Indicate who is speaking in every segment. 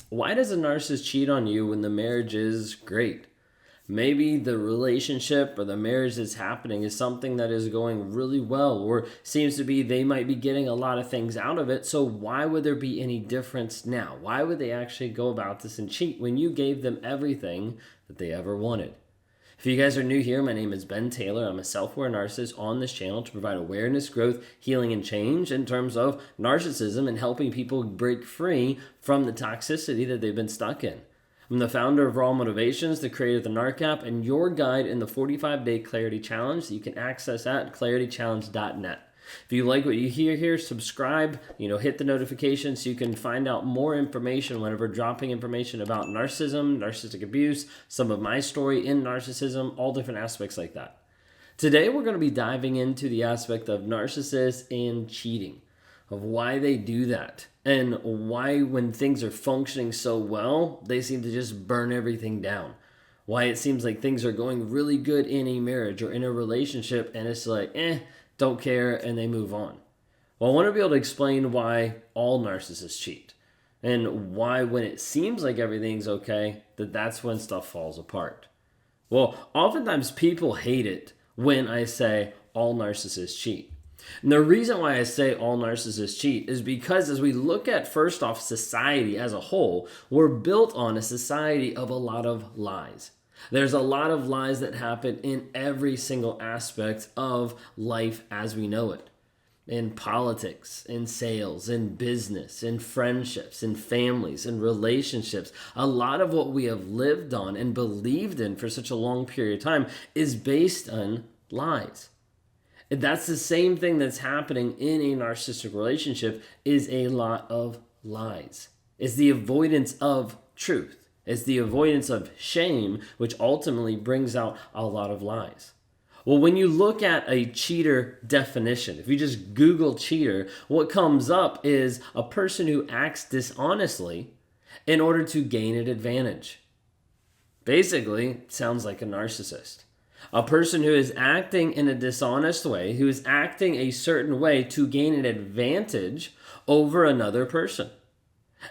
Speaker 1: Why does a narcissist cheat on you when the marriage is great? Maybe the relationship or the marriage that's happening is something that is going really well, or seems to be they might be getting a lot of things out of it. So, why would there be any difference now? Why would they actually go about this and cheat when you gave them everything that they ever wanted? If you guys are new here, my name is Ben Taylor. I'm a self-aware narcissist on this channel to provide awareness, growth, healing, and change in terms of narcissism and helping people break free from the toxicity that they've been stuck in. I'm the founder of Raw Motivations, the creator of the NARC app, and your guide in the 45-day Clarity Challenge that you can access at claritychallenge.net. If you like what you hear here, subscribe, hit the notification so you can find out more information whenever dropping information about narcissism, narcissistic abuse, some of my story in narcissism, all different aspects like that. Today, we're going to be diving into the aspect of narcissists and cheating, of why they do that, and why when things are functioning so well, they seem to just burn everything down. Why it seems like things are going really good in a marriage or in a relationship, and it's like, don't care, and they move on. Well, I want to be able to explain why all narcissists cheat, and why when it seems like everything's okay, that's when stuff falls apart. Well, oftentimes people hate it when I say all narcissists cheat. And the reason why I say all narcissists cheat is because as we look at, first off, society as a whole, we're built on a society of a lot of lies. There's a lot of lies that happen in every single aspect of life as we know it. In politics, in sales, in business, in friendships, in families, in relationships. A lot of what we have lived on and believed in for such a long period of time is based on lies. That's the same thing that's happening in a narcissistic relationship is a lot of lies. It's the avoidance of truth. It's the avoidance of shame, which ultimately brings out a lot of lies. Well, when you look at a cheater definition, if you just Google cheater, what comes up is a person who acts dishonestly in order to gain an advantage. Basically, sounds like a narcissist. A person who is acting in a dishonest way, who is acting a certain way to gain an advantage over another person.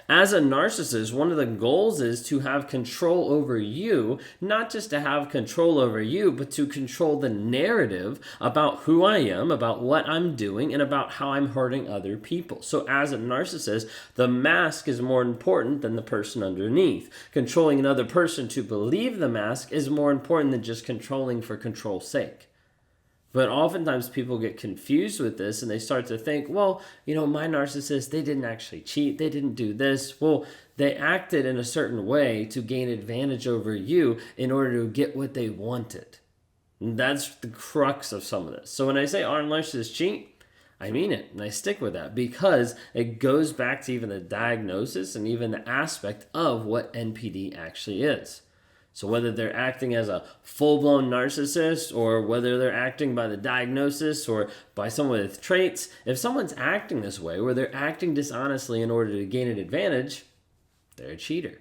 Speaker 1: As a narcissist, one of the goals is to have control over you, not just to have control over you, but to control the narrative about who I am, about what I'm doing, and about how I'm hurting other people. So as a narcissist, the mask is more important than the person underneath. Controlling another person to believe the mask is more important than just controlling for control's sake. But oftentimes people get confused with this and they start to think, well, my narcissist, they didn't actually cheat. They didn't do this. Well, they acted in a certain way to gain advantage over you in order to get what they wanted. And that's the crux of some of this. So when I say our narcissists cheat, I mean it. And I stick with that because it goes back to even the diagnosis and even the aspect of what NPD actually is. So whether they're acting as a full-blown narcissist or whether they're acting by the diagnosis or by someone with traits, if someone's acting this way, where they're acting dishonestly in order to gain an advantage, they're a cheater.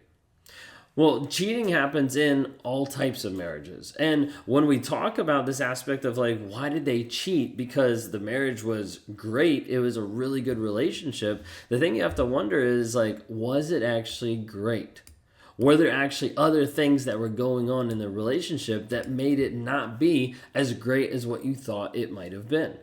Speaker 1: Well, cheating happens in all types of marriages. And when we talk about this aspect of why did they cheat? Because the marriage was great. It was a really good relationship. The thing you have to wonder is was it actually great? Were there actually other things that were going on in the relationship that made it not be as great as what you thought it might have been?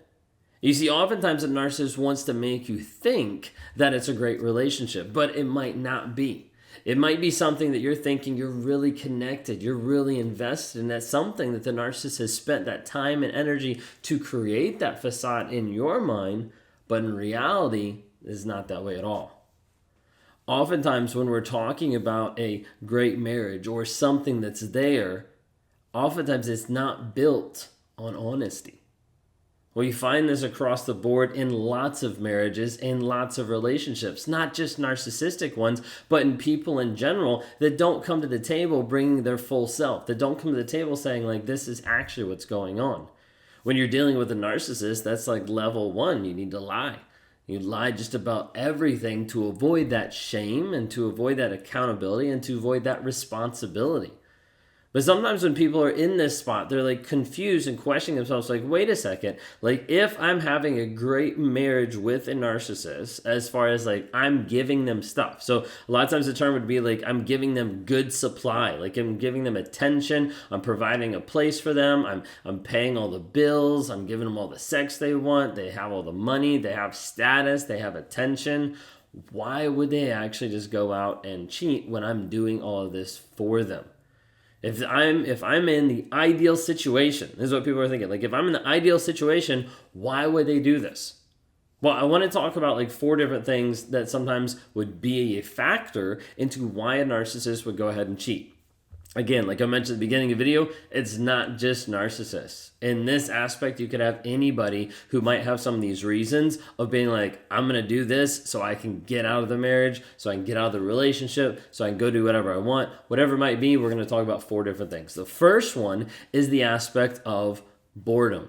Speaker 1: You see, oftentimes a narcissist wants to make you think that it's a great relationship, but it might not be. It might be something that you're thinking you're really connected, you're really invested in. That's something that the narcissist has spent that time and energy to create that facade in your mind, but in reality, it's not that way at all. Oftentimes when we're talking about a great marriage or something that's there, oftentimes it's not built on honesty. We find this across the board in lots of marriages and lots of relationships, not just narcissistic ones, but in people in general that don't come to the table bringing their full self, that don't come to the table saying this is actually what's going on. When you're dealing with a narcissist, that's level one. You need to lie. You lie just about everything to avoid that shame and to avoid that accountability and to avoid that responsibility. But sometimes when people are in this spot, they're like confused and questioning themselves, like, wait a second, like if I'm having a great marriage with a narcissist, as far as like I'm giving them stuff. So a lot of times the term would be like I'm giving them good supply, like I'm giving them attention, I'm providing a place for them, I'm paying all the bills, I'm giving them all the sex they want, they have all the money, they have status, they have attention. Why would they actually just go out and cheat when I'm doing all of this for them? If I'm in the ideal situation, this is what people are thinking. Like if I'm in the ideal situation, why would they do this? Well, I want to talk about like 4 different things that sometimes would be a factor into why a narcissist would go ahead and cheat. Again, like I mentioned at the beginning of the video, it's not just narcissists. In this aspect, you could have anybody who might have some of these reasons of being like, I'm going to do this so I can get out of the marriage, so I can get out of the relationship, so I can go do whatever I want. Whatever it might be, we're going to talk about 4 different things. The first one is the aspect of boredom.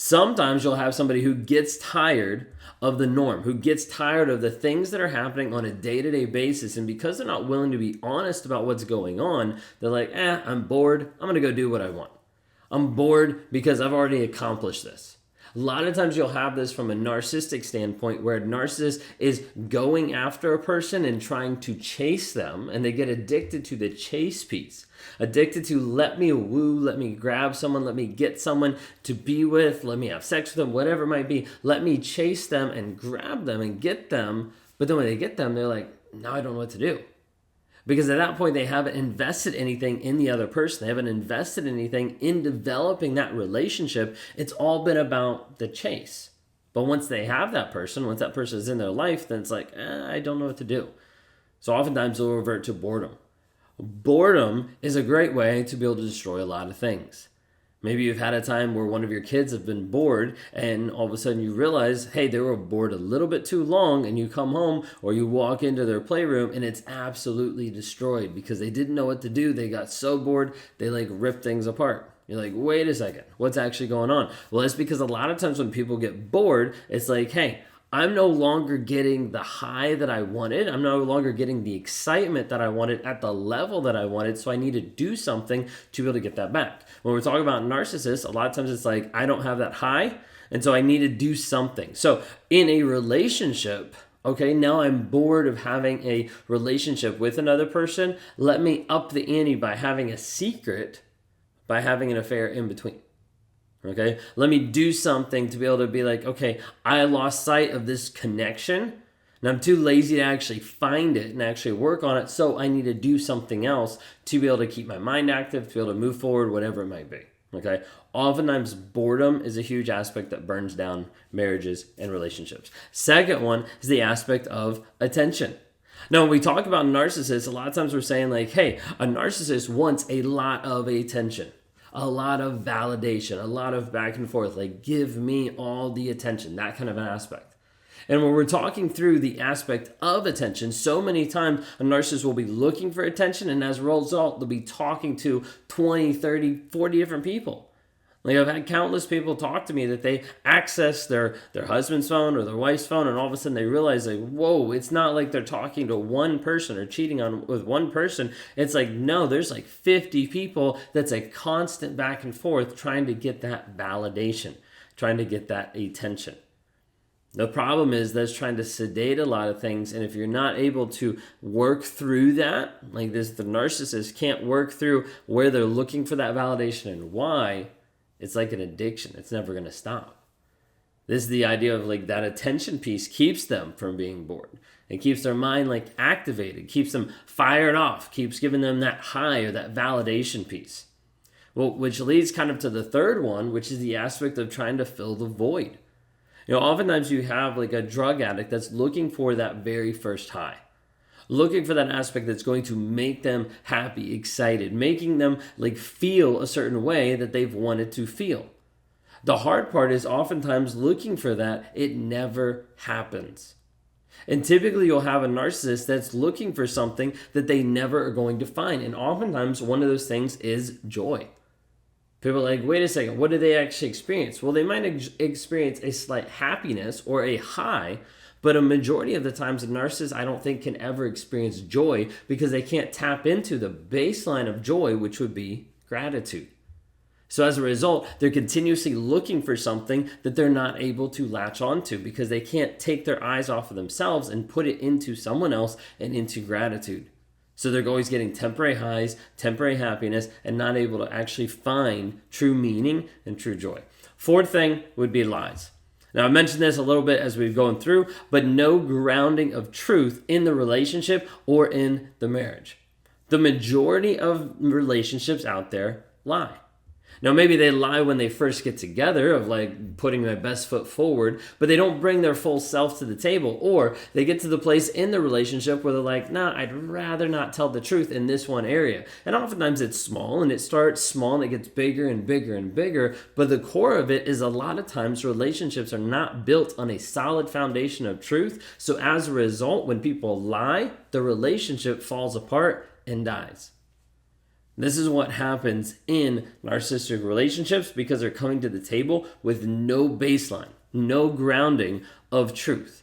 Speaker 1: Sometimes you'll have somebody who gets tired of the norm, who gets tired of the things that are happening on a day-to-day basis. And because they're not willing to be honest about what's going on, they're like, I'm bored. I'm going to go do what I want. I'm bored because I've already accomplished this. A lot of times you'll have this from a narcissistic standpoint where a narcissist is going after a person and trying to chase them, and they get addicted to the chase piece. Addicted to let me woo, let me grab someone, let me get someone to be with, let me have sex with them, whatever it might be. Let me chase them and grab them and get them. But then when they get them, they're like, now I don't know what to do. Because at that point, they haven't invested anything in the other person. They haven't invested anything in developing that relationship. It's all been about the chase. But once they have that person, once that person is in their life, then it's like, I don't know what to do. So oftentimes they'll revert to boredom. Boredom is a great way to be able to destroy a lot of things. Maybe you've had a time where one of your kids have been bored and all of a sudden you realize, hey, they were bored a little bit too long, and you come home or you walk into their playroom and it's absolutely destroyed because they didn't know what to do. They got so bored, they like ripped things apart. You're like, wait a second, what's actually going on? Well, it's because a lot of times when people get bored, it's like, hey, I'm no longer getting the high that I wanted. I'm no longer getting the excitement that I wanted at the level that I wanted. So I need to do something to be able to get that back. When we're talking about narcissists, a lot of times it's like, I don't have that high. And so I need to do something. So in a relationship, okay, now I'm bored of having a relationship with another person. Let me up the ante by having a secret, by having an affair in between. Okay, let me do something to be able to be like, okay, I lost sight of this connection and I'm too lazy to actually find it and actually work on it. So I need to do something else to be able to keep my mind active, to be able to move forward, whatever it might be. Okay, oftentimes boredom is a huge aspect that burns down marriages and relationships. Second one is the aspect of attention. Now, when we talk about narcissists, a lot of times we're saying like, hey, a narcissist wants a lot of attention. A lot of validation, a lot of back and forth, like give me all the attention, that kind of an aspect. And when we're talking through the aspect of attention, so many times a narcissist will be looking for attention, and as a result, they'll be talking to 20, 30, 40 different people. Like I've had countless people talk to me that they access their husband's phone or their wife's phone, and all of a sudden they realize like, whoa, it's not like they're talking to one person or cheating with one person. It's like, no, there's like 50 people. That's a constant back and forth trying to get that validation, trying to get that attention. The problem is that's trying to sedate a lot of things, and if you're not able to work through that, like this, the narcissist can't work through where they're looking for that validation and why. It's like an addiction. It's never going to stop. This is the idea of like that attention piece keeps them from being bored. It keeps their mind like activated, keeps them fired off, keeps giving them that high or that validation piece. Well, which leads kind of to the third one, which is the aspect of trying to fill the void. You know, oftentimes you have like a drug addict that's looking for that very first high. Looking for that aspect that's going to make them happy, excited, making them like feel a certain way that they've wanted to feel. The hard part is oftentimes looking for that, it never happens. And typically you'll have a narcissist that's looking for something that they never are going to find. And oftentimes one of those things is joy. People are like, wait a second, what do they actually experience? Well, they might experience a slight happiness or a high, But a majority of the times, a narcissist, I don't think, can ever experience joy because they can't tap into the baseline of joy, which would be gratitude. So as a result, they're continuously looking for something that they're not able to latch onto because they can't take their eyes off of themselves and put it into someone else and into gratitude. So they're always getting temporary highs, temporary happiness, and not able to actually find true meaning and true joy. Fourth thing would be lies. Now, I mentioned this a little bit as we've gone through, but no grounding of truth in the relationship or in the marriage. The majority of relationships out there lie. Now, maybe they lie when they first get together of like putting their best foot forward, but they don't bring their full self to the table. Or they get to the place in the relationship where they're like, nah, I'd rather not tell the truth in this one area. And oftentimes it's small, and it starts small and it gets bigger and bigger and bigger. But the core of it is a lot of times relationships are not built on a solid foundation of truth. So as a result, when people lie, the relationship falls apart and dies. This is what happens in narcissistic relationships because they're coming to the table with no baseline, no grounding of truth.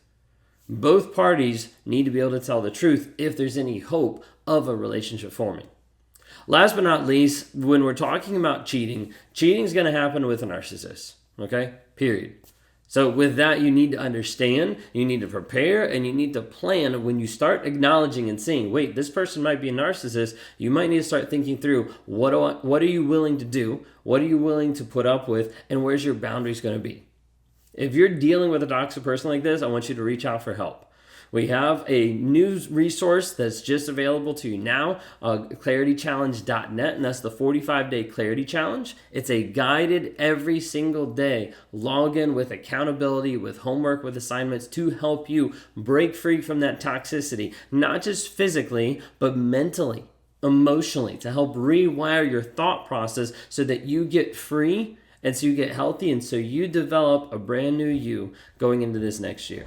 Speaker 1: Both parties need to be able to tell the truth if there's any hope of a relationship forming. Last but not least, when we're talking about cheating, cheating is going to happen with a narcissist, okay? Period. So with that, you need to understand, you need to prepare, and you need to plan. When you start acknowledging and seeing, wait, this person might be a narcissist, you might need to start thinking through, what are you willing to do? What are you willing to put up with? And where's your boundaries going to be? If you're dealing with a toxic person like this, I want you to reach out for help. We have a news resource that's just available to you now, claritychallenge.net, and that's the 45-day Clarity Challenge. It's a guided every single day login with accountability, with homework, with assignments to help you break free from that toxicity, not just physically, but mentally, emotionally, to help rewire your thought process so that you get free and so you get healthy and so you develop a brand new you going into this next year.